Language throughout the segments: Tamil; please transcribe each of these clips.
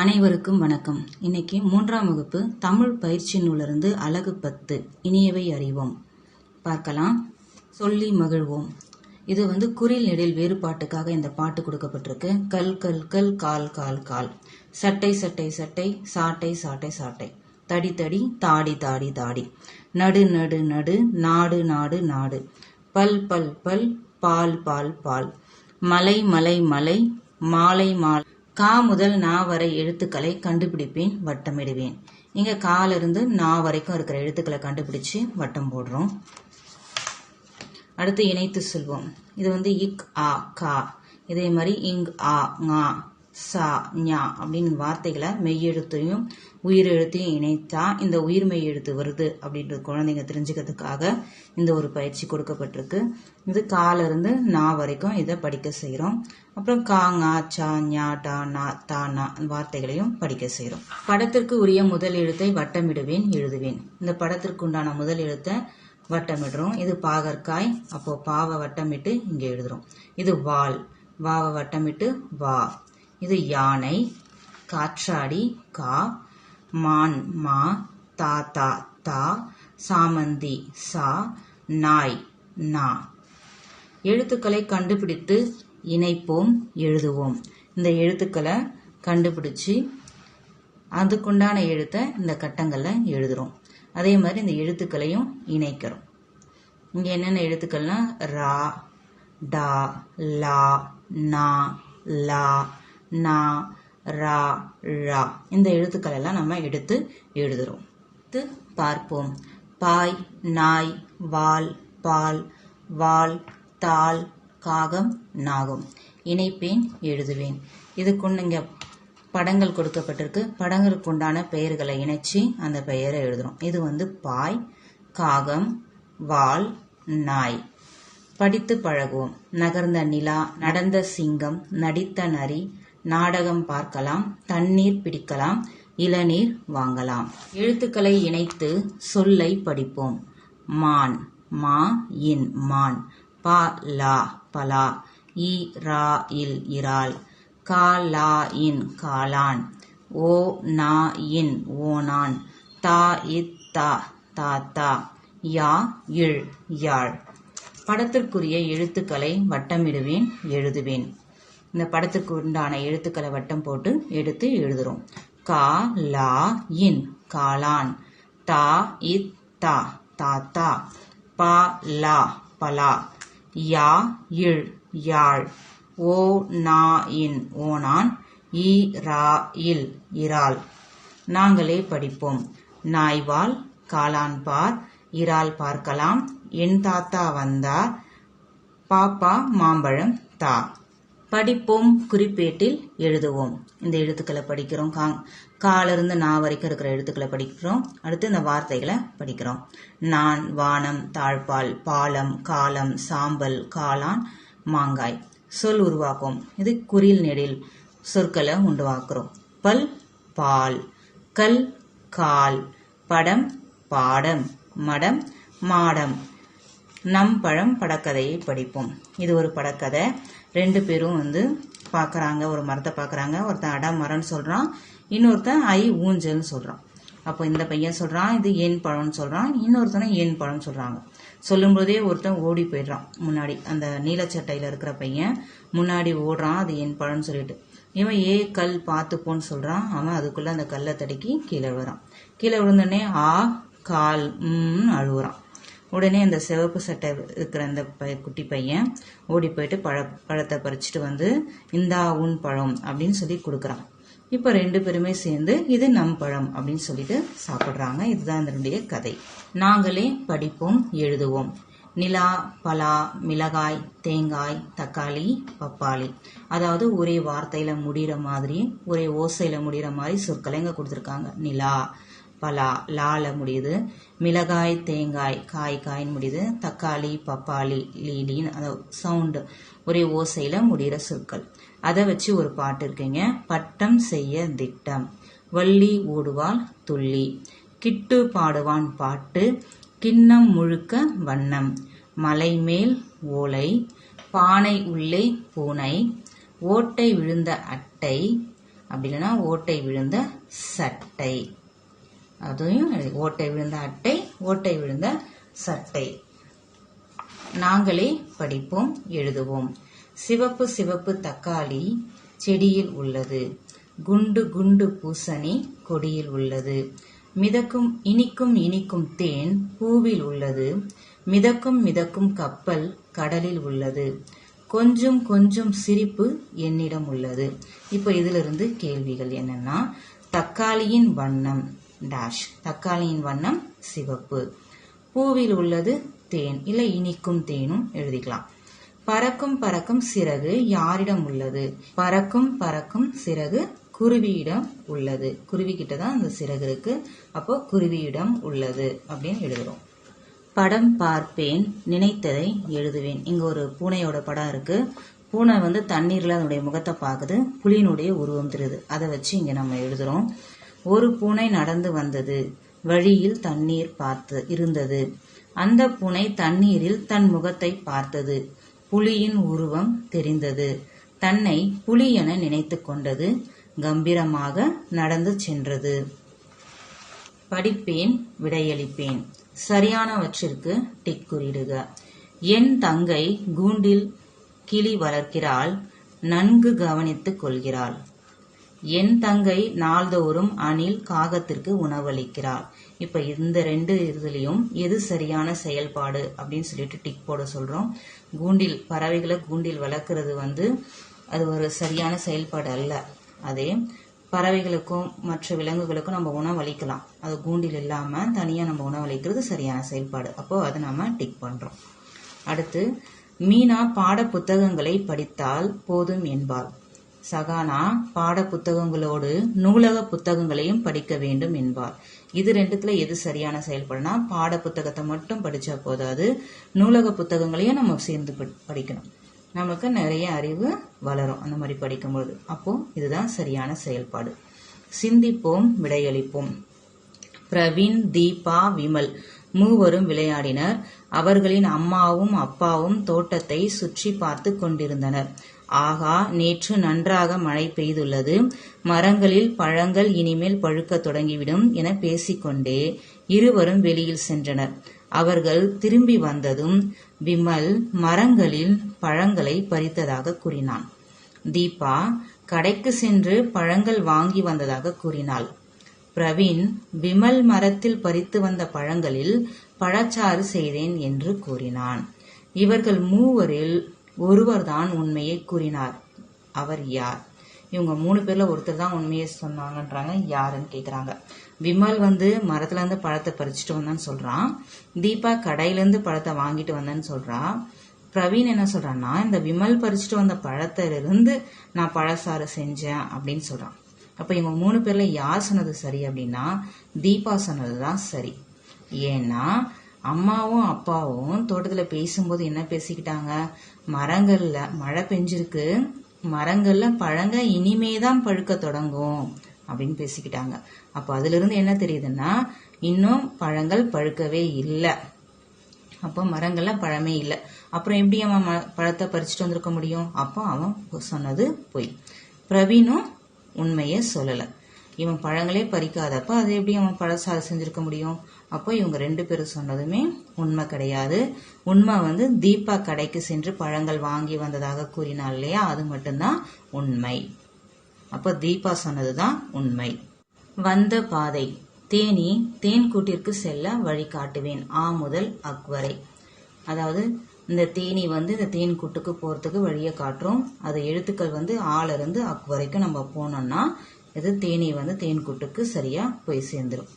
அனைவருக்கும் வணக்கம். இன்னைக்கு 3ஆம் வகுப்பு தமிழ் பயிற்சி நூலிலிருந்து அலகு 10 இனியவை அறிவோம் பார்க்கலாம். சொல்லி மகிழ்வோம். இது குறில் நெடில் வேறுபாட்டுக்காக இந்த பாட்டு கொடுக்கப்பட்டிருக்கு. கல் கல் கல் கால் கால் கால், சட்டை சட்டை சட்டை, சாட்டை சாட்டை சாட்டை, தடி தடி தாடி தாடி தாடி, நடு நடு நடு, நாடு நாடு நாடு, பல் பல் பல், பால் பால் பால், மலை மலை மலை, மாலை மாலை. கா முதல் நா வரை எழுத்துக்களை கண்டுபிடிப்பேன், வட்டமிடுவேன். இங்க கால இருந்து நா வரைக்கும் இருக்கிற எழுத்துக்களை கண்டுபிடிச்சு வட்டம் போடுறோம். அடுத்து இணைத்து சொல்வோம். இது இக் ஆ கா, இதே மாதிரி இங் ஆ ngா சா ஞா அப்படின்னு வார்த்தைகளை மெய்யெழுத்தையும் உயிரெழுத்தையும் இணைத்தா இந்த உயிர் மெய் எழுத்து வருது அப்படின்றது குழந்தைங்க தெரிஞ்சுக்கிறதுக்காக இந்த ஒரு பயிற்சி கொடுக்கப்பட்டிருக்கு. இது கால இருந்து நா வரைக்கும் இதை படிக்க செய்யறோம். அப்புறம் கா ngா சா ஞா டா நா தா நா வார்த்தைகளையும் படிக்க செய்யறோம். படத்திற்கு உரிய முதல் எழுத்தை வட்டமிடுவேன், எழுதுவேன். இந்த படத்திற்கு உண்டான முதல் எழுத்தை வட்டமிடுறோம். இது பாகற்காய், அப்போ பாவை வட்டமிட்டு இங்க எழுதுறோம். இது வால், வாவை வட்டமிட்டு வா. இது யானை, காற்றாடி கா, மான் மா, தாத்தா தா, சாமந்தி சா, நாய் நா. எழுத்துக்களை கண்டுபிடித்து இணைப்போம், எழுதுவோம். இந்த எழுத்துக்களை கண்டுபிடிச்சு அதுக்குண்டான எழுத்தை இந்த கட்டங்கள்ல எழுதுறோம். அதே மாதிரி இந்த எழுத்துக்களையும் இணைக்கிறோம். இங்க என்னென்ன எழுத்துக்கள்னா ரா, டா, லா, நா, லா, நா, ரா, ழா. இந்த எழுத்துக்கள் எல்லாம் நம்ம எடுத்து எழுதுறோம். பார்ப்போம். பாய், நாய், வால், பால், வால், தாள், காகம், நாகம். இணைப்பேன், எழுதுவேன். இதுக்கு இங்க படங்கள் கொடுக்கப்பட்டிருக்கு. படங்களுக்கு உண்டான பெயர்களை இணைச்சு அந்த பெயரை எழுதுறோம். இது பாய், காகம், வால், நாய். படித்து பழகுவோம். நகர்ந்த நிலா, நடந்த சிங்கம், நடித்த நரி, நாடகம் பார்க்கலாம், தண்ணீர் பிடிக்கலாம், இளநீர் வாங்கலாம். எழுத்துக்களை இணைத்து சொல்லை படிப்போம். மான், மா இன் மான், பா லா பலா, ஈ ரா இல் இறால், கா லா இன் காளான், ஓ நா இன் ஓனான், தா இத் தா தாத்தா, யா இழ் யாழ். படத்திற்குரிய எழுத்துக்களை வட்டமிடுவேன், எழுதுவேன். இந்த படத்துக்கு உண்டான எழுத்துக்களை வட்டம் போட்டு எடுத்து எழுதுறோம். கா லா இன் காளான், தா இத் தா தாத்தா, பா லா பலா, யா இழ் யாழ், ஓ நா இன் ஓனான், ஈ ரா இல் இறால். நாங்களே படிப்போம். நாய்வால், காளான் பார், இறால் பார்க்கலாம், என் தாத்தா வந்தார், பாப்பா மாம்பழம் தா. படிப்போம், குறிப்பேட்டில் எழுதுவோம். இந்த எழுத்துக்களை படிக்கிறோம். கால இருந்து நா வரைக்கும் இருக்கிற எழுத்துக்களை படிக்கிறோம். அடுத்து இந்த வார்த்தைகளை படிக்கிறோம். நான், வானம், தாழ்பால், பாலம், காலம், சாம்பல், காளான், மாங்காய். சொல் உருவாக்கும். இது குறில் நெடில் சொற்களை உருவாக்குறோம். பல் பால், கல் கால், படம் பாடம், மடம் மாடம். நம் பழம் படக்கதையை படிப்போம். இது ஒரு படக்கதை. ரெண்டு பேரும் பாக்குறாங்க, ஒரு மரத்தை பாக்குறாங்க. ஒருத்தன் அட மரம்னு சொல்றான், இன்னொருத்தன் ஐ ஊஞ்சல்னு சொல்றான். அப்போ இந்த பையன் சொல்றான் இது ஏன் பழம்னு சொல்றான், இன்னொருத்தனை ஏன் பழம் சொல்றாங்க. சொல்லும் போதே ஒருத்தன் ஓடி போயிடுறான் முன்னாடி. அந்த நீலச்சட்டையில இருக்கிற பையன் முன்னாடி ஓடுறான், அது ஏன் பழம்னு சொல்லிட்டு. இவன் ஏ கல் பார்த்துப்போன்னு சொல்றான். அவன் அதுக்குள்ள அந்த கல்லை தடுக்கி கீழே விழுறான். கீழே விழுந்தோடனே ஆ கால் அழுகுறான். உடனே அந்த சிவப்பு சட்டை இருக்கிற அந்த குட்டி பையன் ஓடி போயிட்டு பழத்தை பறிச்சுட்டு இந்தா உன் பழம் அப்படின்னு சொல்லி கொடுக்குறான். இப்ப ரெண்டு பேருமே சேர்ந்து இது நம் பழம் அப்படின்னு சொல்லிட்டு சாப்பிடுறாங்க. இதுதான் இதனுடைய கதை. நாங்களே படிப்போம், எழுதுவோம். நிலா, பலா, மிளகாய், தேங்காய், தக்காளி, பப்பாளி. அதாவது ஒரே வார்த்தையில முடிகிற மாதிரி, ஒரே ஓசையில முடிகிற மாதிரி சொற்களை இங்க கொடுத்துருக்காங்க. நிலா, பலா, லால முடியுது. மிளகாய், தேங்காய், காய் காயின்னு முடியுது. தக்காளி, பப்பாளி, லீலின்னு அதாவது சவுண்டு ஒரே ஓசையில முடிகிற சொற்கள். அதை வச்சு ஒரு பாட்டு இருக்குங்க. பட்டம் செய்ய திட்டம், வள்ளி ஓடுவாள் துள்ளி, கிட்டு பாடுவான் பாட்டு, கிண்ணம் முழுக்க வண்ணம், மலை மேல் ஓலை, பானை உள்ளே பூனை, ஓட்டை விழுந்த அட்டை, அப்படி இல்லைன்னா ஓட்டை விழுந்த சட்டை. அதையும் ஓட்டை விழுந்த அட்டை, ஓட்டை விழுந்த சட்டை. நாங்களே படிப்போம், எழுதுவோம். சிவப்பு சிவப்பு தக்காளி செடியில் உள்ளது. குண்டு குண்டு பூசணி கொடியில் உள்ளது. மிதக்கும் இனிக்கும் இனிக்கும் தேன் பூவில் உள்ளது. மிதக்கும் மிதக்கும் கப்பல் கடலில் உள்ளது. கொஞ்சம் கொஞ்சம் சிரிப்பு என்னிடம் உள்ளது. இப்போ இதிலிருந்து கேள்விகள் என்னன்னா, தக்காளியின் வண்ணம் டேஷ், தக்காளியின் வண்ணம் சிவப்பு. பூவில் உள்ளது தேன், இல்ல இனிக்கும் தேனும் எழுதிக்கலாம். பறக்கும் பறக்கும் சிறகு யாரிடம் உள்ளது? பறக்கும் பறக்கும் சிறகு குருவியிடம் உள்ளது. குருவி கிட்ட தான் அந்த சிறகு இருக்கு. அப்போ குருவியிடம் உள்ளது அப்படின்னு எழுதுறோம். படம் பார்ப்பேன், நினைத்ததை எழுதுவேன். இங்க ஒரு பூனையோட படம் இருக்கு. பூனை வந்து தண்ணீர்ல அதனுடைய முகத்தை பார்க்குது. புலியினுடைய உருவம் தெரியுது. அதை வச்சு இங்க நம்ம எழுதுறோம். ஒரு பூனை நடந்து வந்தது. வழியில் தண்ணீர் பார்த்து இருந்தது. அந்த பூனை தண்ணீரில் தன் முகத்தை பார்த்தது. புலியின் உருவம் தெரிந்தது. தன்னை புலி என நினைத்து கொண்டது. கம்பீரமாக நடந்து சென்றது. படிப்பேன், விடையளிப்பேன். சரியானவற்றிற்கு டிக் குறியிடுக. என் தங்கை கூண்டில் கிளி வளர்க்கிறாள், நன்கு கவனித்துக் கொள்கிறாள். என் தங்கை நாள்தோறும் அணில் காகத்திற்கு உணவளிக்கிறாள். இப்ப இந்த ரெண்டு இதுலயும் எது சரியான செயல்பாடு அப்படின்னு சொல்லிட்டு டிக் போட சொல்றோம். கூண்டில் பறவைகளை கூண்டில் வளர்க்கறது வந்து அது ஒரு சரியான செயல்பாடு அல்ல. அதே பறவைகளுக்கும் மற்ற விலங்குகளுக்கும் நம்ம உணவளிக்கலாம். அது கூண்டில் இல்லாம தனியா நம்ம உணவளிக்கிறது சரியான செயல்பாடு. அப்போ அதை நாம டிக் பண்றோம். அடுத்து, மீனா பாட புத்தகங்களை படித்தால் போதும் என்பாள். சகானா பாட புத்தகங்களோடு நூலக புத்தகங்களையும் படிக்க வேண்டும் என்பார். இது ரெண்டுத்துல எது சரியான செயல்படுனா, பாட புத்தகத்தை மட்டும் படிச்சா போதாது, நூலக புத்தகங்களையும் நம்ம சேர்ந்து படிக்கணும். நமக்கு நிறைய அறிவு வளரும் அந்த மாதிரி படிக்கும்போது. அப்போ இதுதான் சரியான செயல்பாடு. சிந்திப்போம், விடையளிப்போம். பிரவீன், தீபா, விமல் மூவரும் விளையாடினர். அவர்களின் அம்மாவும் அப்பாவும் தோட்டத்தை சுற்றி பார்த்து கொண்டிருந்தனர். ஆகா, நேற்று நன்றாக மழை பெய்துள்ளது. மரங்களில் பழங்கள் இனிமேல் பழுக்க தொடங்கிவிடும் என பேசிக்கொண்டே இருவரும் வெளியில் சென்றனர். அவர்கள் திரும்பி வந்ததும் விமல் மரங்களில் பழங்களை பறித்ததாக கூறினான். தீபா கடைக்கு சென்று பழங்கள் வாங்கி வந்ததாக கூறினாள். பிரவீன் விமல் மரத்தில் பறித்து வந்த பழங்களில் பழச்சாறு செய்தேன் என்று கூறினான். இவர்கள் மூவரில் ஒருவர்தான் உண்மையை கூறினார். அவர் யார்? இவங்க 3 பேர்ல ஒருத்தர் தான் உண்மையை சொன்னாங்கன்றாங்க. யாருன்னு கேக்குறாங்க. விமல் வந்து மரத்துல இருந்து பழத்தை பறிச்சுட்டு வந்தான்னு சொல்றான். தீபா கடையில இருந்து பழத்தை வாங்கிட்டு வந்தேன்னு சொல்றா. பிரவீன் என்ன சொல்றான்னா, இந்த விமல் பறிச்சுட்டு வந்த பழத்திலிருந்து நான் பழச்சாறு செஞ்சேன் அப்படின்னு சொல்றான். அப்ப இவங்க 3 பேர்ல யார் சொன்னது சரி அப்படின்னா, தீபா சொன்னதுதான் சரி. ஏன்னா அம்மாவும் அப்பாவும் தோட்டத்துல பேசும்போது என்ன பேசிக்கிட்டாங்க, மரங்கள்ல மழை பெஞ்சிருக்கு, மரங்கள்ல பழங்க இனிமேதான் பழுக்க தொடங்கும் அப்படின்னு பேசிக்கிட்டாங்க. அப்ப அதுல இருந்து என்ன தெரியுதுன்னா, இன்னும் பழங்கள் பழுக்கவே இல்லை. அப்போ மரங்கள்ல பழமே இல்லை. அப்புறம் எப்படி அவன் பழத்தை பறிச்சுட்டு வந்திருக்க முடியும்? அப்போ அவன் சொன்னது பொய். பிரவீனும் உண்மையை சொல்லல. இவன் பழங்களே பறிக்காதப்ப அது எப்படி அவன் பழச்சாறு செஞ்சிருக்க முடியும்? அப்போ இவங்க 2 பேரும் சொன்னதுமே உண்மை கிடையாது. உண்மை வந்து தீபா கடைக்கு சென்று பழங்கள் வாங்கி வந்ததாக கூறினாள் இல்லையா, அது மட்டும்தான் உண்மை. அப்போ தீபா சொன்னதுதான் உண்மை. வந்த பாதை. தேனி தேன் கூட்டிற்கு செல்ல வழி காட்டுவேன். ஆ முதல் அக் வரை. அதாவது இந்த தேனி வந்து இந்த தேன் கூட்டுக்கு போறதுக்கு வழியை காட்டுறோம். அது எழுத்துக்கள் வந்து ஆல இருந்து அக் வரைக்கும் நம்ம போனோம்னா இது தேனி வந்து தேன் கூட்டுக்கு சரியா போய் சேர்ந்துடும்.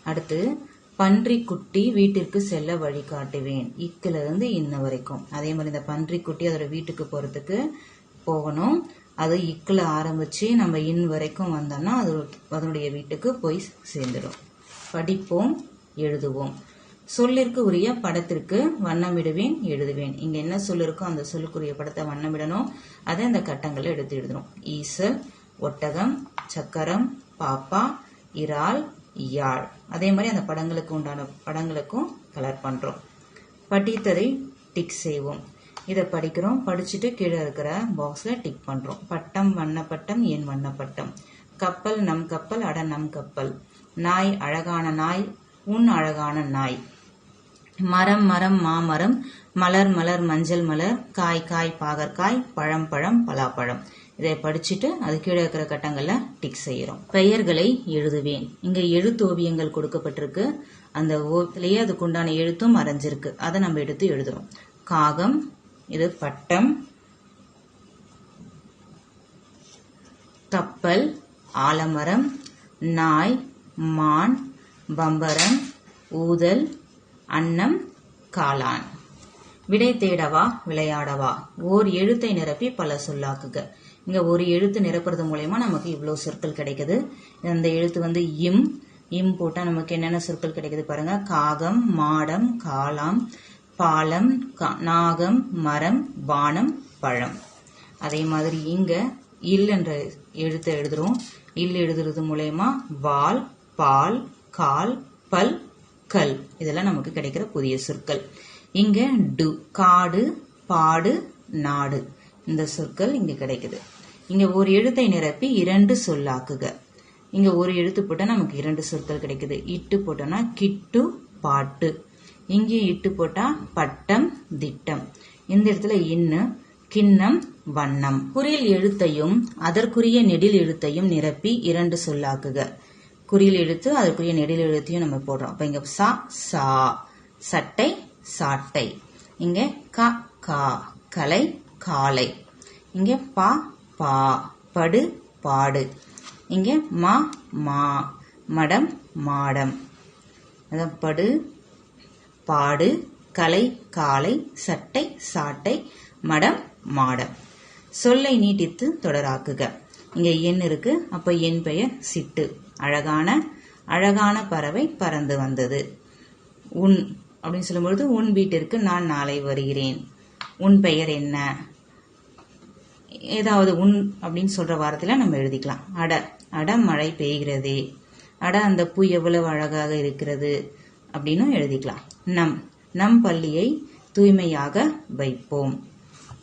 அடுத்து, பன்றி குட்டி வீட்டிற்கு செல்ல வழி காட்டுவேன். இக்குல இருந்து இன்ன வரைக்கும். அதே மாதிரி இந்த பன்றி குட்டி அதோட வீட்டுக்கு போறதுக்கு போகணும். அது இக்குல ஆரம்பிச்சு நம்ம இன் வரைக்கும் வந்தோம்னா அது அதனுடைய வீட்டுக்கு போய் சேர்ந்துடும். படிப்போம், எழுதுவோம். சொல்லிற்கு உரிய படத்திற்கு வண்ணமிடுவேன், எழுதுவேன். இங்க என்ன சொல் இருக்கோ அந்த சொல்லுக்குரிய படத்தை வண்ணமிடணும். அதை இந்த கட்டங்களை எடுத்து எழுதணும். ஈசல், ஒட்டகம், சக்கரம், பாப்பா, இறால், யாழ். அதே மாதிரி அந்த படங்களுக்கு உண்டான படங்களுக்கும் கலர் பண்றோம். படித்ததை டிக் செய்வோம். இதை படிக்கிறோம். படிச்சுட்டு கீழே இருக்கிற பாக்ஸில் டிக் பண்ணுறோம். பட்டம் வண்ணப்பட்டம் என் வண்ணப்பட்டம். கப்பல் நம் கப்பல் அட நம் கப்பல். நாய் அழகான நாய் உன் அழகான நாய். மரம் மரம் மாமரம். மலர் மலர் மஞ்சள் மலர். காய் காய் பாகற்காய். பழம் பழம் பலாப்பழம். இதை படிச்சுட்டு அது கீழே இருக்கிற கட்டங்கள்ல டிக் செய்யறோம். பெயர்களை எழுதுவேன். இங்க எழுத்தோவியங்கள் கொடுக்கப்பட்டிருக்கு. அந்த ஓவியத்திலேயே அதுக்குண்டான எழுத்தும் மறைஞ்சிருக்கு. அதை நம்ம எடுத்து எழுதுறோம். காகம், இது பட்டம். கப்பல், ஆலமரம். நாய், மான். பம்பரம், ஊதல். அன்னம், காளான். விடை தேடவா விளையாடவா. ஓர் எழுத்தை நிரப்பி பல சொல்லாக்குக. இங்க ஒரு எழுத்து நிரப்புறது மூலயமா நமக்கு இவ்வளவு சொற்கள் கிடைக்குது. இந்த எழுத்து வந்து இம். இம் போட்டா நமக்கு என்னென்ன சொற்கள் கிடைக்குது பாருங்க. காகம், மாடம், காளாம், பாலம், நாகம், மரம், வானம், பழம். அதே மாதிரி இங்க இல் என்ற எழுத்தை எழுதுறோம். இல் எழுதுறது மூலயமா வால், பால், கால், பல், கல். இதெல்லாம் நமக்கு கிடைக்கிற புதிய சொற்கள். இங்க டு, காடு, பாடு, நாடு. இந்த சொற்கள் இங்க கிடைக்குது. இங்க ஒரு எழுத்தை நிரப்பி 2 சொல்லாக்குக. இங்க ஒரு எழுத்து போட்டா நமக்கு 2 சொற்கள் கிடைக்குது. இட்டு போட்டோம்னா கிட்டு, பாட்டு. இங்கேயும் இட்டு போட்டா பட்டம், திட்டம். இந்த இடத்துல இன்னு, கிண்ணம், வண்ணம். குறில் எழுத்தையும் அதற்குரிய நெடில் எழுத்தையும் நிரப்பி 2 சொல்லாக்குக. குறில் எழுத்து அதற்குரிய நெடில் எழுத்தையும் நம்ம போடுறோம். அப்ப இங்க சா, சா. சட்டை, சாட்டை. இங்க க, கா. கலை, காலை. இங்க பா, பா. படு, பாடு. இங்க மா, மா. மடம், மாடம். அதான் படு, பாடு, கலை, காலை, சட்டை, சாட்டை, மடம், மாடம். சொல்லை நீட்டித்து தொடராக்குக. இங்க எண் இருக்கு. அப்ப என் பெயர் சிட்டு. அழகான அழகான பறவை பறந்து வந்தது. உன் அப்படின்னு சொல்லும்பொழுது உன் வீட்டிற்கு நான் நாளை வருகிறேன். உன் பெயர் என்ன? ஏதாவது உன் அப்படின்னு சொல்ற வாரத்துல நம்ம எழுதிக்கலாம். அட, அட மழை பெய்கிறதே. அட அந்த பூ எவ்வளவு அழகாக இருக்கிறது அப்படின்னு எழுதிக்கலாம். நம், நம் பள்ளியை தூய்மையாக வைப்போம்.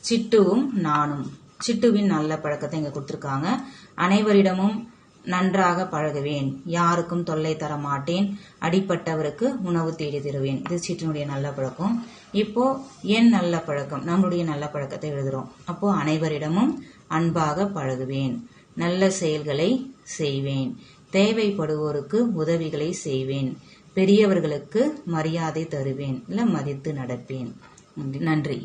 சிட்டுவும் நானும். சிட்டுவின் நல்ல பழக்கத்தை இங்க கொடுத்திருக்காங்க. அனைவரிடமும் நன்றாக பழகுவேன். யாருக்கும் தொல்லை தர மாட்டேன். அடிப்பட்டவருக்கு உணவு தேடி தருவேன். இது சிட்டினுடைய நல்ல பழக்கம். இப்போ என் நல்ல பழக்கம், நம்மளுடைய நல்ல பழக்கத்தை எழுதுறோம். அப்போ அனைவரிடமும் அன்பாக பழகுவேன். நல்ல செயல்களை செய்வேன். தேவைப்படுவோருக்கு உதவிகளை செய்வேன். பெரியவர்களுக்கு மரியாதை தருவேன். இல்ல மதித்து நடப்பேன். நன்றி.